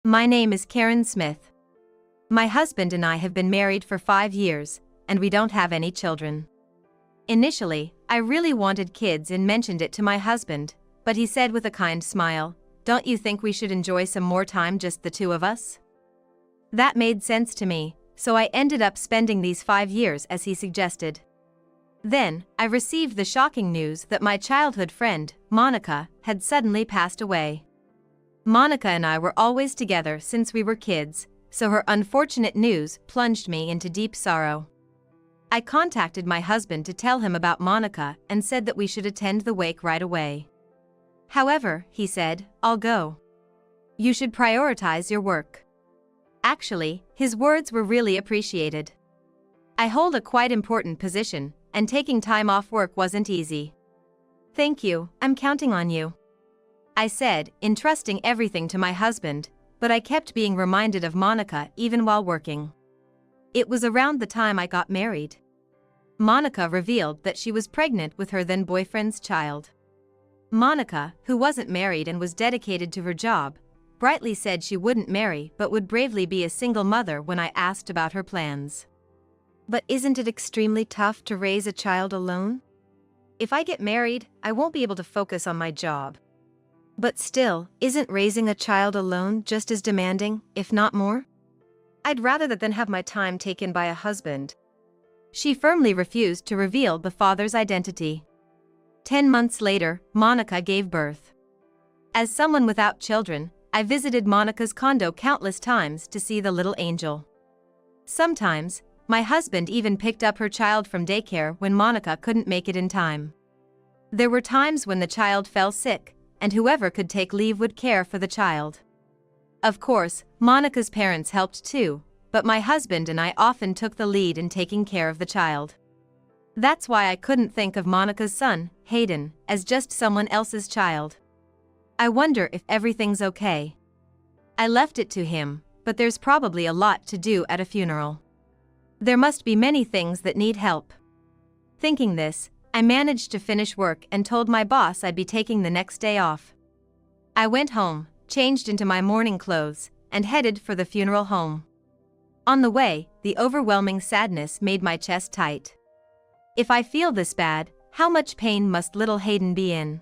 My name is Karen Smith. My husband and I have been married for 5 years, and we don't have any children. Initially, I really wanted kids and mentioned it to my husband, but he said with a kind smile, "Don't you think we should enjoy some more time just the two of us?" That made sense to me, so I ended up spending these 5 years as he suggested. Then, I received the shocking news that my childhood friend, Monica, had suddenly passed away. Monica and I were always together since we were kids, so her unfortunate news plunged me into deep sorrow. I contacted my husband to tell him about Monica and said that we should attend the wake right away. However, he said, "I'll go. You should prioritize your work." Actually, his words were really appreciated. I hold a quite important position, and taking time off work wasn't easy. "Thank you, I'm counting on you," I said, entrusting everything to my husband, but I kept being reminded of Monica even while working. It was around the time I got married. Monica revealed that she was pregnant with her then boyfriend's child. Monica, who wasn't married and was dedicated to her job, brightly said she wouldn't marry but would bravely be a single mother when I asked about her plans. But isn't it extremely tough to raise a child alone? If I get married, I won't be able to focus on my job. But still, isn't raising a child alone just as demanding, if not more? I'd rather that than have my time taken by a husband. She firmly refused to reveal the father's identity. 10 months later, Monica gave birth. As someone without children, I visited Monica's condo countless times to see the little angel. Sometimes, my husband even picked up her child from daycare when Monica couldn't make it in time. There were times when the child fell sick, and whoever could take leave would care for the child. Of course, Monica's parents helped too, but my husband and I often took the lead in taking care of the child. That's why I couldn't think of Monica's son, Hayden, as just someone else's child. I wonder if everything's okay. I left it to him, but there's probably a lot to do at a funeral. There must be many things that need help. Thinking this, I managed to finish work and told my boss I'd be taking the next day off. I went home, changed into my morning clothes, and headed for the funeral home. On the way, the overwhelming sadness made my chest tight. If I feel this bad, how much pain must little Hayden be in?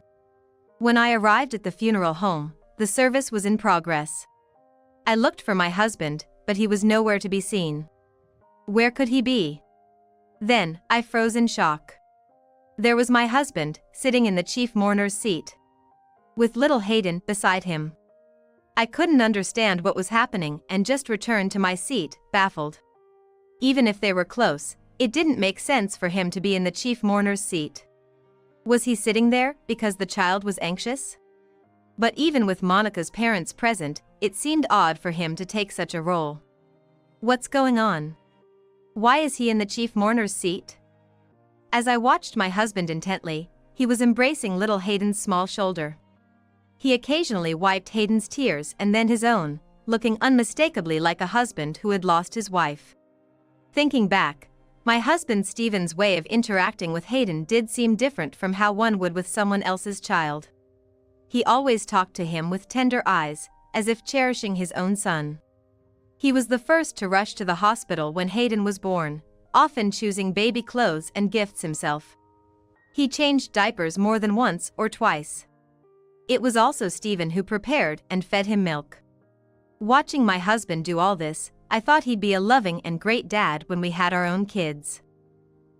When I arrived at the funeral home, the service was in progress. I looked for my husband, but he was nowhere to be seen. Where could he be? Then, I froze in shock. There was my husband, sitting in the chief mourner's seat, with little Hayden beside him. I couldn't understand what was happening and just returned to my seat, baffled. Even if they were close, it didn't make sense for him to be in the chief mourner's seat. Was he sitting there because the child was anxious? But even with Monica's parents present, it seemed odd for him to take such a role. What's going on? Why is he in the chief mourner's seat? As I watched my husband intently, he was embracing little Hayden's small shoulder. He occasionally wiped Hayden's tears and then his own, looking unmistakably like a husband who had lost his wife. Thinking back, my husband Stephen's way of interacting with Hayden did seem different from how one would with someone else's child. He always talked to him with tender eyes, as if cherishing his own son. He was the first to rush to the hospital when Hayden was born, often choosing baby clothes and gifts himself. He changed diapers more than once or twice. It was also Stephen who prepared and fed him milk. Watching my husband do all this, I thought he'd be a loving and great dad when we had our own kids.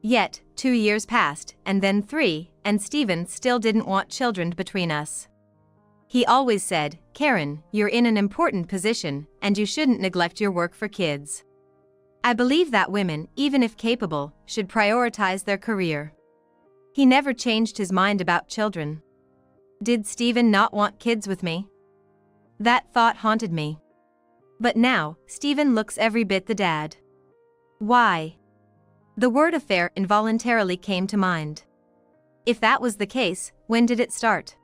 Yet, 2 years passed, and then 3, and Stephen still didn't want children between us. He always said, "Karen, you're in an important position, and you shouldn't neglect your work for kids." I believe that women, even if capable, should prioritize their career. He never changed his mind about children. Did Stephen not want kids with me? That thought haunted me. But now, Stephen looks every bit the dad. Why? The word affair involuntarily came to mind. If that was the case, when did it start?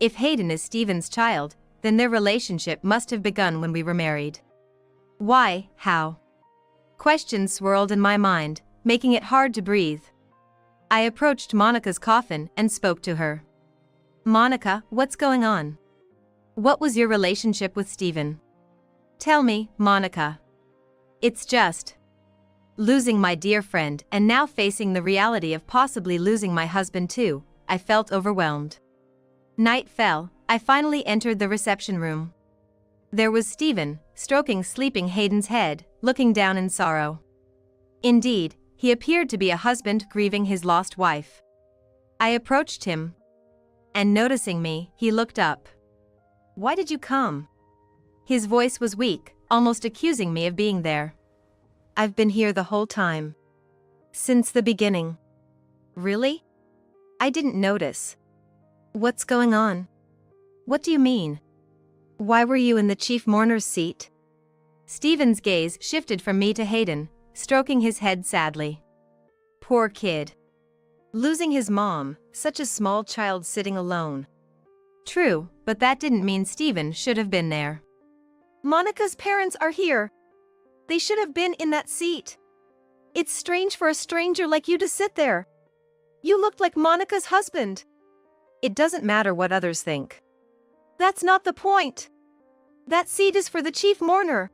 If Hayden is Stephen's child, then their relationship must have begun when we were married. Why? How? Questions swirled in my mind, making it hard to breathe. I approached Monica's coffin and spoke to her. "Monica, what's going on? What was your relationship with Stephen?" Tell me, Monica. It's just losing my dear friend and now facing the reality of possibly losing my husband too. I felt overwhelmed. Night fell. I finally entered the reception room. There was Stephen, stroking sleeping Hayden's head, looking down in sorrow. Indeed, he appeared to be a husband grieving his lost wife. I approached him, and noticing me, he looked up. "Why did you come?" His voice was weak, almost accusing me of being there. "I've been here the whole time. Since the beginning." "Really? I didn't notice. What's going on?" "What do you mean? Why were you in the chief mourner's seat?" Stephen's gaze shifted from me to Hayden, stroking his head sadly. Poor kid. Losing his mom, such a small child sitting alone. True, but that didn't mean Stephen should have been there. "Monica's parents are here. They should have been in that seat. It's strange for a stranger like you to sit there. You looked like Monica's husband." "It doesn't matter what others think. That's not the point. That seat is for the chief mourner.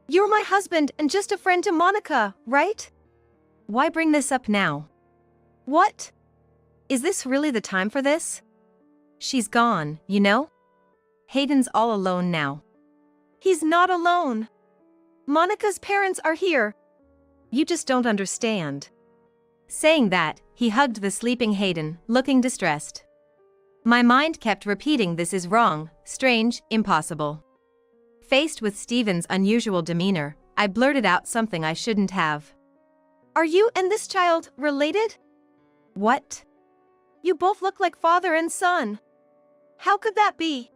You're my husband and just a friend to Monica, right? Why bring this up now? What? Is this really the time for this? She's gone, you know? Hayden's all alone now." "He's not alone. Monica's parents are here. You just don't understand." Saying that, he hugged the sleeping Hayden, looking distressed. My mind kept repeating this is wrong, strange, impossible. Faced with Stephen's unusual demeanor, I blurted out something I shouldn't have. "Are you and this child related?" "What?" "You both look like father and son. How could that be?"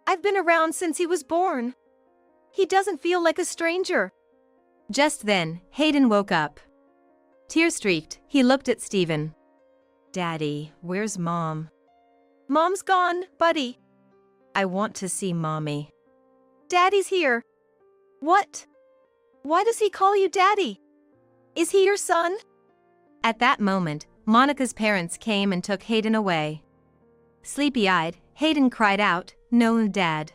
I've been around since he was born. He doesn't feel like a stranger." Just then, Hayden woke up. Tear-streaked, he looked at Stephen. "Daddy, where's Mom?" "Mom's gone, buddy." "I want to see Mommy." "Daddy's here." "What? Why does he call you Daddy? Is he your son?" At that moment, Monica's parents came and took Hayden away. Sleepy-eyed, Hayden cried out, "No, Dad.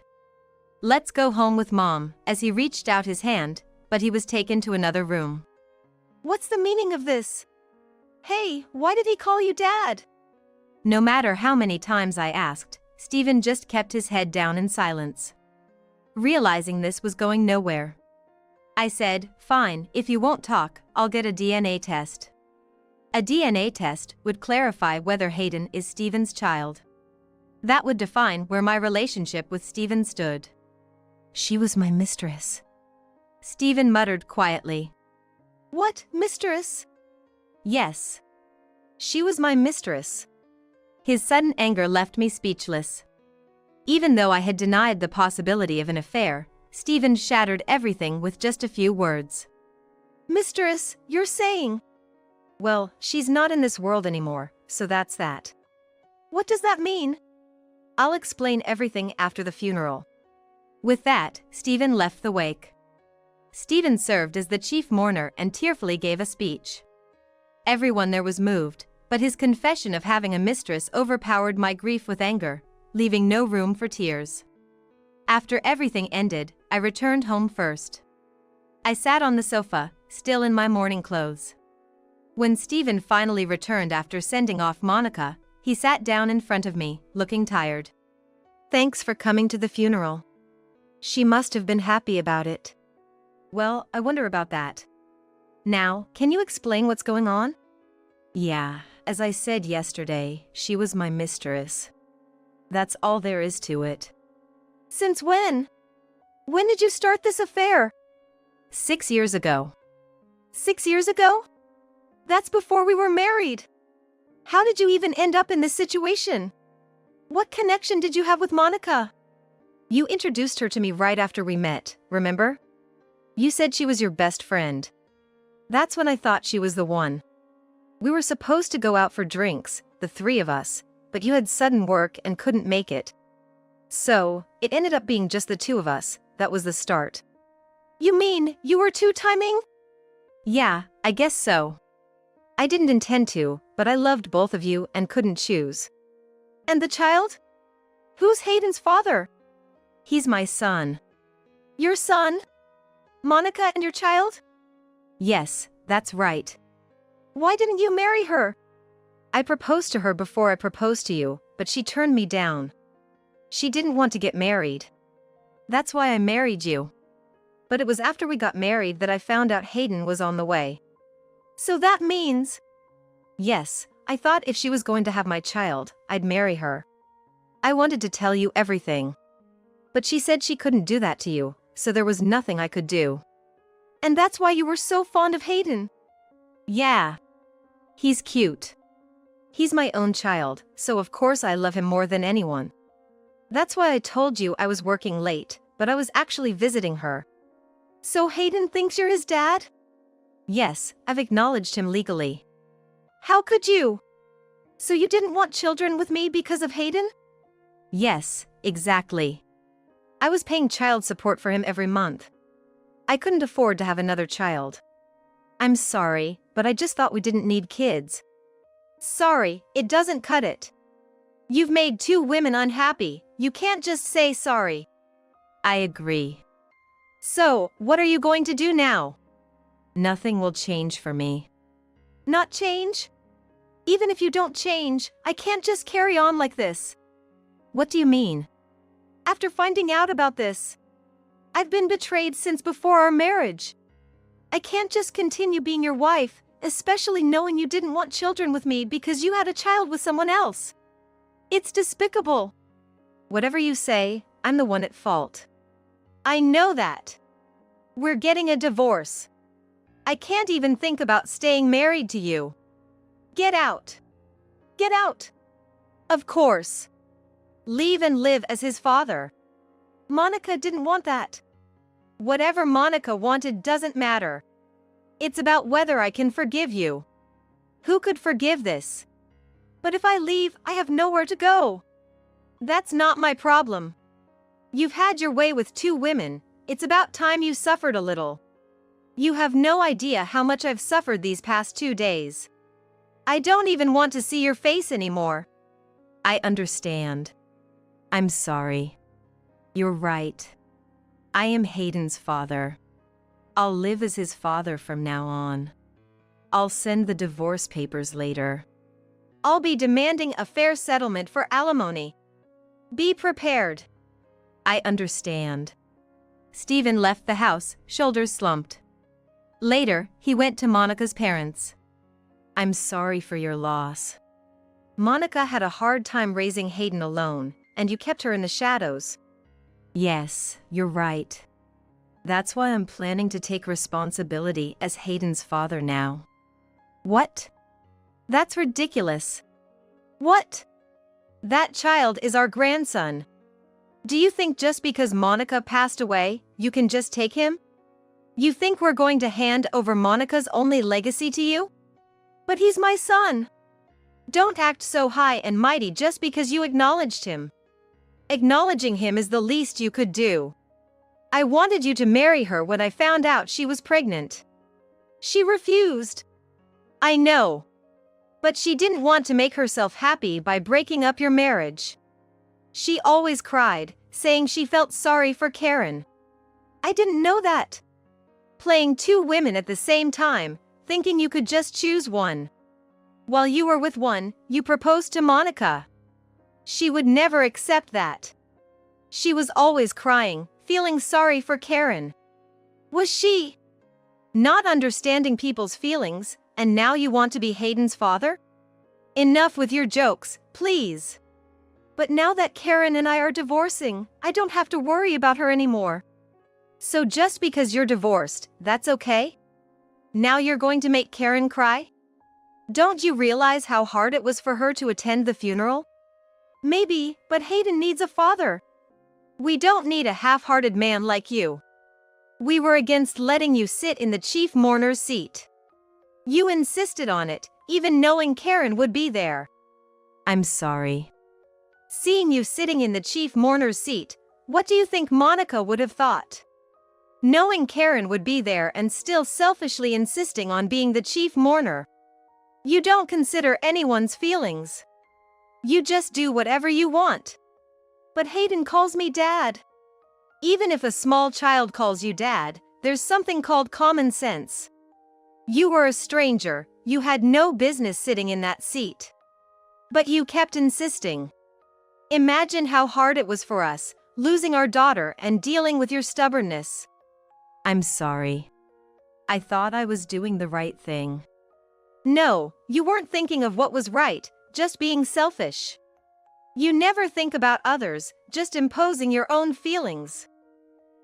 Let's go home with Mom," as he reached out his hand, but he was taken to another room. "What's the meaning of this? Hey, why did he call you Dad?" No matter how many times I asked, Stephen just kept his head down in silence. Realizing this was going nowhere, I said, "Fine, if you won't talk, I'll get a DNA test." A DNA test would clarify whether Hayden is Stephen's child. That would define where my relationship with Stephen stood. "She was my mistress," Stephen muttered quietly. "What, mistress?" "Yes. She was my mistress." His sudden anger left me speechless. Even though I had denied the possibility of an affair, Stephen shattered everything with just a few words. "Mistress, you're saying?" "Well, she's not in this world anymore, so that's that." "What does that mean?" "I'll explain everything after the funeral." With that, Stephen left the wake. Stephen served as the chief mourner and tearfully gave a speech. Everyone there was moved, but his confession of having a mistress overpowered my grief with anger, leaving no room for tears. After everything ended, I returned home first. I sat on the sofa, still in my mourning clothes. When Stephen finally returned after sending off Monica, he sat down in front of me, looking tired. "Thanks for coming to the funeral. She must have been happy about it." "Well, I wonder about that. Now, can you explain what's going on?" "Yeah, as I said yesterday, she was my mistress. That's all there is to it." "Since when? When did you start this affair?" 6 years ago. 6 years ago? That's before we were married. How did you even end up in this situation? What connection did you have with Monica?" "You introduced her to me right after we met, remember? You said she was your best friend. That's when I thought she was the one. We were supposed to go out for drinks, the three of us, but you had sudden work and couldn't make it. So, it ended up being just the two of us. That was the start." "You mean you were two-timing?" "Yeah, I guess so. I didn't intend to, but I loved both of you and couldn't choose." "And the child? Who's Hayden's father?" He's my son. Your son? Monica and your child? Yes, that's right. Why didn't you marry her? I proposed to her before I proposed to you, but she turned me down. She didn't want to get married. That's why I married you. But it was after we got married that I found out Hayden was on the way. So that means… Yes, I thought if she was going to have my child, I'd marry her. I wanted to tell you everything. But she said she couldn't do that to you, so there was nothing I could do. And that's why you were so fond of Hayden? Yeah. He's cute. He's my own child, so of course I love him more than anyone. That's why I told you I was working late, but I was actually visiting her. So Hayden thinks you're his dad? Yes, I've acknowledged him legally. How could you? So you didn't want children with me because of Hayden? Yes, exactly. I was paying child support for him every month. I couldn't afford to have another child. I'm sorry, but I just thought we didn't need kids. Sorry, it doesn't cut it. You've made 2 women unhappy, you can't just say sorry. I agree. So, what are you going to do now? Nothing will change for me. Not change? Even if you don't change, I can't just carry on like this. What do you mean? After finding out about this, I've been betrayed since before our marriage. I can't just continue being your wife, especially knowing you didn't want children with me because you had a child with someone else. It's despicable. Whatever you say, I'm the one at fault. I know that. We're getting a divorce. I can't even think about staying married to you. Get out. Get out. Of course. Leave and live as his father. Monica didn't want that. Whatever Monica wanted doesn't matter. It's about whether I can forgive you. Who could forgive this? But if I leave, I have nowhere to go. That's not my problem. You've had your way with 2 women, it's about time you suffered a little. You have no idea how much I've suffered these past 2 days. I don't even want to see your face anymore. I understand. I'm sorry. You're right. I am Hayden's father. I'll live as his father from now on. I'll send the divorce papers later. I'll be demanding a fair settlement for alimony. Be prepared. I understand. Stephen left the house, shoulders slumped. Later, he went to Monica's parents. I'm sorry for your loss. Monica had a hard time raising Hayden alone, and you kept her in the shadows. Yes, you're right. That's why I'm planning to take responsibility as Hayden's father now. What? That's ridiculous. What? That child is our grandson. Do you think just because Monica passed away, you can just take him? You think we're going to hand over Monica's only legacy to you? But he's my son. Don't act so high and mighty just because you acknowledged him. Acknowledging him is the least you could do. I wanted you to marry her when I found out she was pregnant. She refused. I know. But she didn't want to make herself happy by breaking up your marriage. She always cried, saying she felt sorry for Karen. I didn't know that. Playing 2 women at the same time, thinking you could just choose one. While you were with one, you proposed to Monica. She would never accept that. She was always crying, feeling sorry for Karen. Was she not understanding people's feelings, and now you want to be Hayden's father? Enough with your jokes, please. But now that Karen and I are divorcing, I don't have to worry about her anymore. So just because you're divorced, that's okay? Now you're going to make Karen cry? Don't you realize how hard it was for her to attend the funeral? Maybe, but Hayden needs a father. We don't need a half-hearted man like you. We were against letting you sit in the chief mourner's seat. You insisted on it, even knowing Karen would be there. I'm sorry. Seeing you sitting in the chief mourner's seat, what do you think Monica would have thought? Knowing Karen would be there and still selfishly insisting on being the chief mourner. You don't consider anyone's feelings. You just do whatever you want. But Hayden calls me Dad. Even if a small child calls you dad, there's something called common sense. You were a stranger, you had no business sitting in that seat. But you kept insisting. Imagine how hard it was for us, losing our daughter and dealing with your stubbornness. I'm sorry. I thought I was doing the right thing. No, you weren't thinking of what was right, just being selfish. You never think about others, just imposing your own feelings.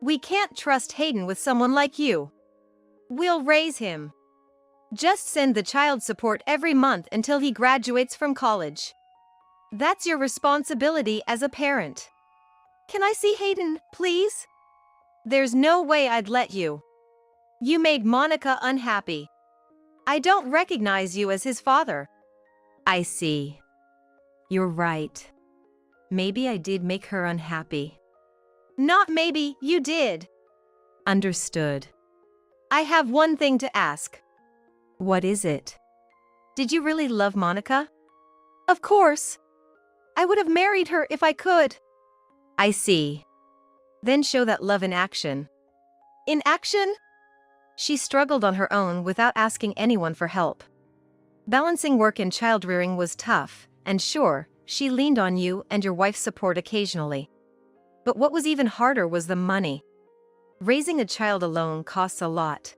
We can't trust Hayden with someone like you. We'll raise him. Just send the child support every month until he graduates from college. That's your responsibility as a parent. Can I see Hayden, please? There's no way I'd let you. You made Monica unhappy. I don't recognize you as his father. I see. You're right. Maybe I did make her unhappy. Not maybe, you did. Understood. I have one thing to ask. What is it? Did you really love Monica? Of course. I would have married her if I could. I see. Then show that love in action. In action? She struggled on her own without asking anyone for help. Balancing work and child-rearing was tough, and sure, she leaned on you and your wife's support occasionally. But what was even harder was the money. Raising a child alone costs a lot.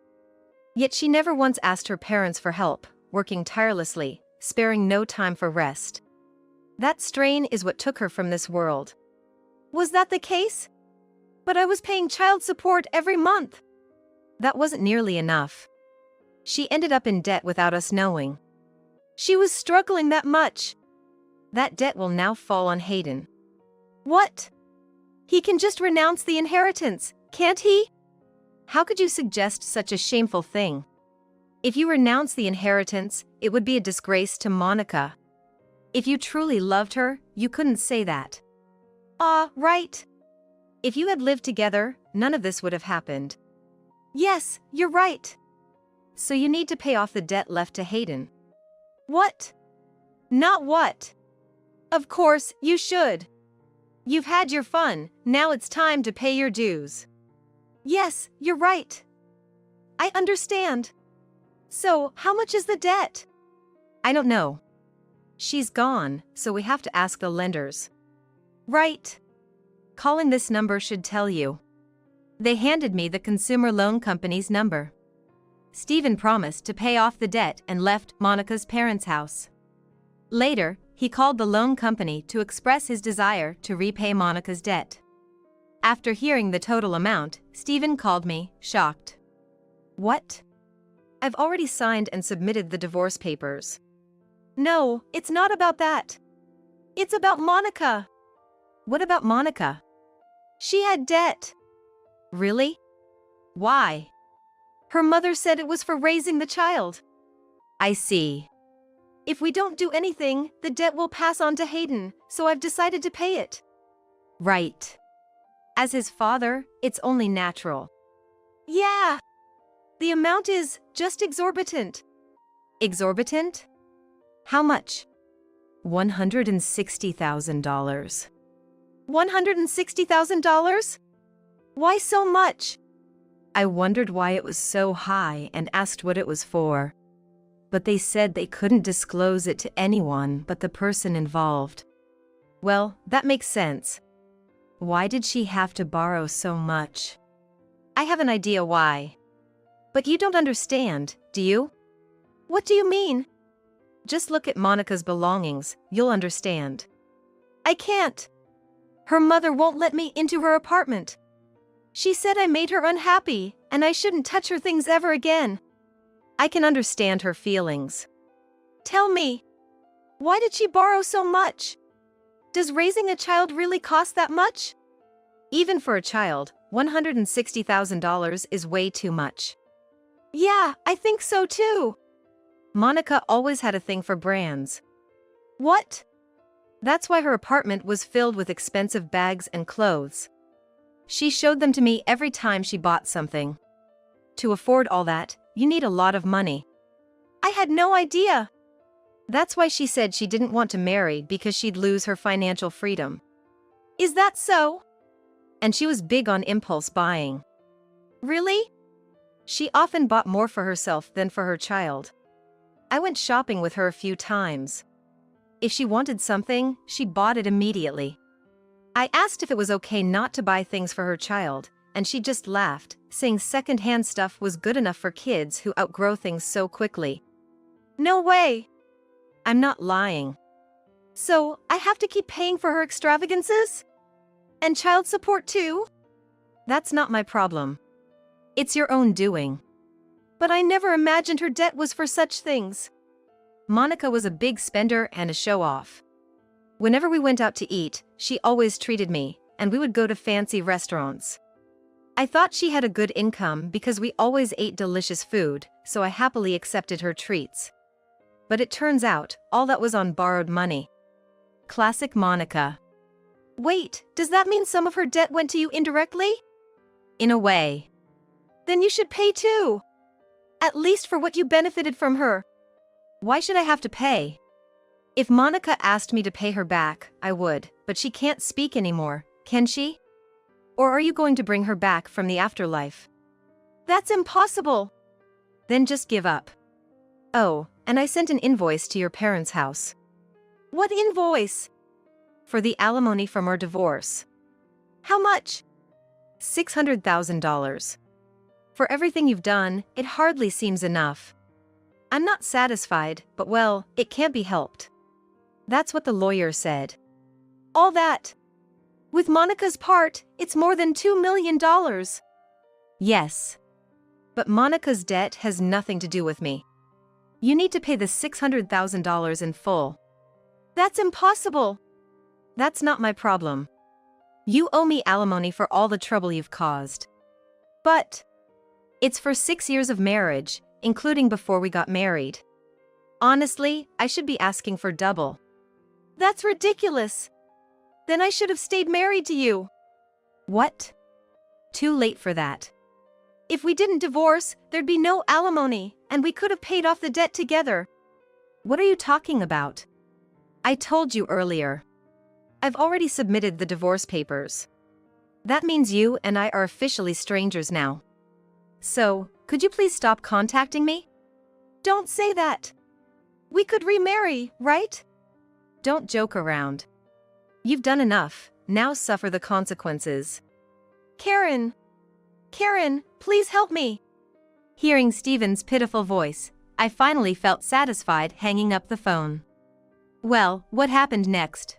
Yet she never once asked her parents for help, working tirelessly, sparing no time for rest. That strain is what took her from this world. Was that the case? But I was paying child support every month. That wasn't nearly enough. She ended up in debt without us knowing. She was struggling that much. That debt will now fall on Hayden. What? He can just renounce the inheritance, can't he? How could you suggest such a shameful thing? If you renounce the inheritance, it would be a disgrace to Monica. If you truly loved her, you couldn't say that. Right. If you had lived together, none of this would have happened. Yes, you're right. So you need to pay off the debt left to Hayden. What? Not what? Of course, you should. You've had your fun, now it's time to pay your dues. Yes, you're right. I understand. So, how much is the debt? I don't know. She's gone, so we have to ask the lenders. Right. Calling this number should tell you. They handed me the consumer loan company's number. Stephen promised to pay off the debt and left Monica's parents' house. Later, he called the loan company to express his desire to repay Monica's debt. After hearing the total amount, Stephen called me, shocked. What? I've already signed and submitted the divorce papers. No, it's not about that. It's about Monica. What about Monica? She had debt. Really? Why? Her mother said it was for raising the child. I see. If we don't do anything, the debt will pass on to Hayden, so I've decided to pay it. Right. As his father, it's only natural. Yeah. The amount is just exorbitant. Exorbitant? How much? $160,000. $160,000? Why so much? I wondered why it was so high and asked what it was for. But they said they couldn't disclose it to anyone but the person involved. Well, that makes sense. Why did she have to borrow so much? I have an idea why. But you don't understand, do you? What do you mean? Just look at Monica's belongings, you'll understand. I can't. Her mother won't let me into her apartment. She said I made her unhappy, and I shouldn't touch her things ever again. I can understand her feelings. Tell me, why did she borrow so much? Does raising a child really cost that much? Even for a child, $160,000 is way too much. Yeah, I think so too. Monica always had a thing for brands. What? That's why her apartment was filled with expensive bags and clothes. She showed them to me every time she bought something. To afford all that, you need a lot of money. I had no idea. That's why she said she didn't want to marry because she'd lose her financial freedom. Is that so? And she was big on impulse buying. Really? She often bought more for herself than for her child. I went shopping with her a few times. If she wanted something, she bought it immediately. I asked if it was okay not to buy things for her child, and she just laughed, saying second-hand stuff was good enough for kids who outgrow things so quickly. No way! I'm not lying. So, I have to keep paying for her extravagances? And child support too? That's not my problem. It's your own doing. But I never imagined her debt was for such things. Monica was a big spender and a show-off. Whenever we went out to eat, she always treated me, and we would go to fancy restaurants. I thought she had a good income because we always ate delicious food, so I happily accepted her treats. But it turns out, all that was on borrowed money. Classic Monica. Wait, does that mean some of her debt went to you indirectly? In a way. Then you should pay too. At least for what you benefited from her. Why should I have to pay? If Monica asked me to pay her back, I would, but she can't speak anymore, can she? Or are you going to bring her back from the afterlife? That's impossible. Then just give up. Oh, and I sent an invoice to your parents' house. What invoice? For the alimony from our divorce. How much? $600,000. For everything you've done, it hardly seems enough. I'm not satisfied, but well, it can't be helped. That's what the lawyer said. All that. With Monica's part, it's more than $2 million. Yes. But Monica's debt has nothing to do with me. You need to pay the $600,000 in full. That's impossible. That's not my problem. You owe me alimony for all the trouble you've caused. But it's for 6 years of marriage, including before we got married. Honestly, I should be asking for double. That's ridiculous. Then I should have stayed married to you. What? Too late for that. If we didn't divorce, there'd be no alimony, and we could have paid off the debt together. What are you talking about? I told you earlier. I've already submitted the divorce papers. That means you and I are officially strangers now. So, could you please stop contacting me? Don't say that. We could remarry, right? Don't joke around. You've done enough, now suffer the consequences. Karen, please help me. Hearing Stephen's pitiful voice, I finally felt satisfied hanging up the phone. Well, what happened next?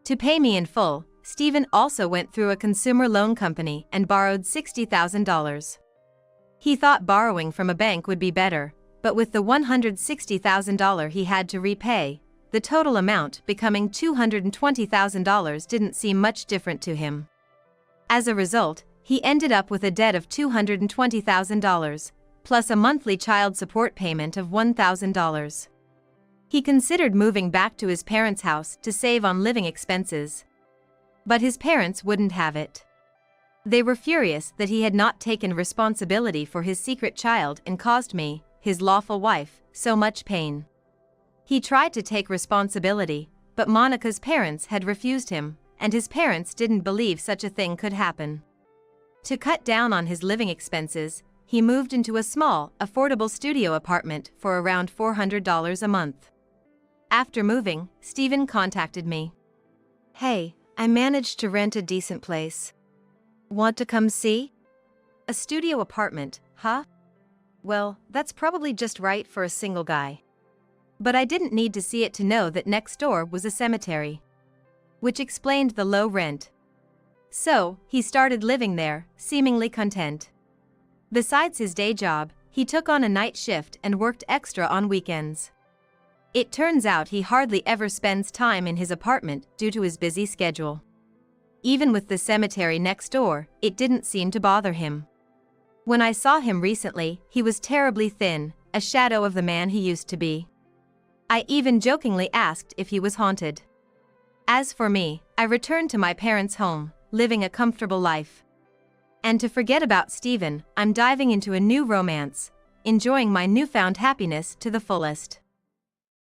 To pay me in full, Stephen also went through a consumer loan company and borrowed $60,000. He thought borrowing from a bank would be better, but with the $160,000 he had to repay, the total amount becoming $220,000 didn't seem much different to him. As a result, he ended up with a debt of $220,000, plus a monthly child support payment of $1,000. He considered moving back to his parents' house to save on living expenses. But his parents wouldn't have it. They were furious that he had not taken responsibility for his secret child and caused me, his lawful wife, so much pain. He tried to take responsibility, but Monica's parents had refused him, and his parents didn't believe such a thing could happen. To cut down on his living expenses, he moved into a small, affordable studio apartment for around $400 a month. After moving, Stephen contacted me. Hey, I managed to rent a decent place. Want to come see? A studio apartment, huh? Well, that's probably just right for a single guy. But I didn't need to see it to know that next door was a cemetery. Which explained the low rent. So, he started living there, seemingly content. Besides his day job, he took on a night shift and worked extra on weekends. It turns out he hardly ever spends time in his apartment due to his busy schedule. Even with the cemetery next door, it didn't seem to bother him. When I saw him recently, he was terribly thin, a shadow of the man he used to be. I even jokingly asked if he was haunted. As for me, I returned to my parents' home, living a comfortable life. And to forget about Stephen, I'm diving into a new romance, enjoying my newfound happiness to the fullest.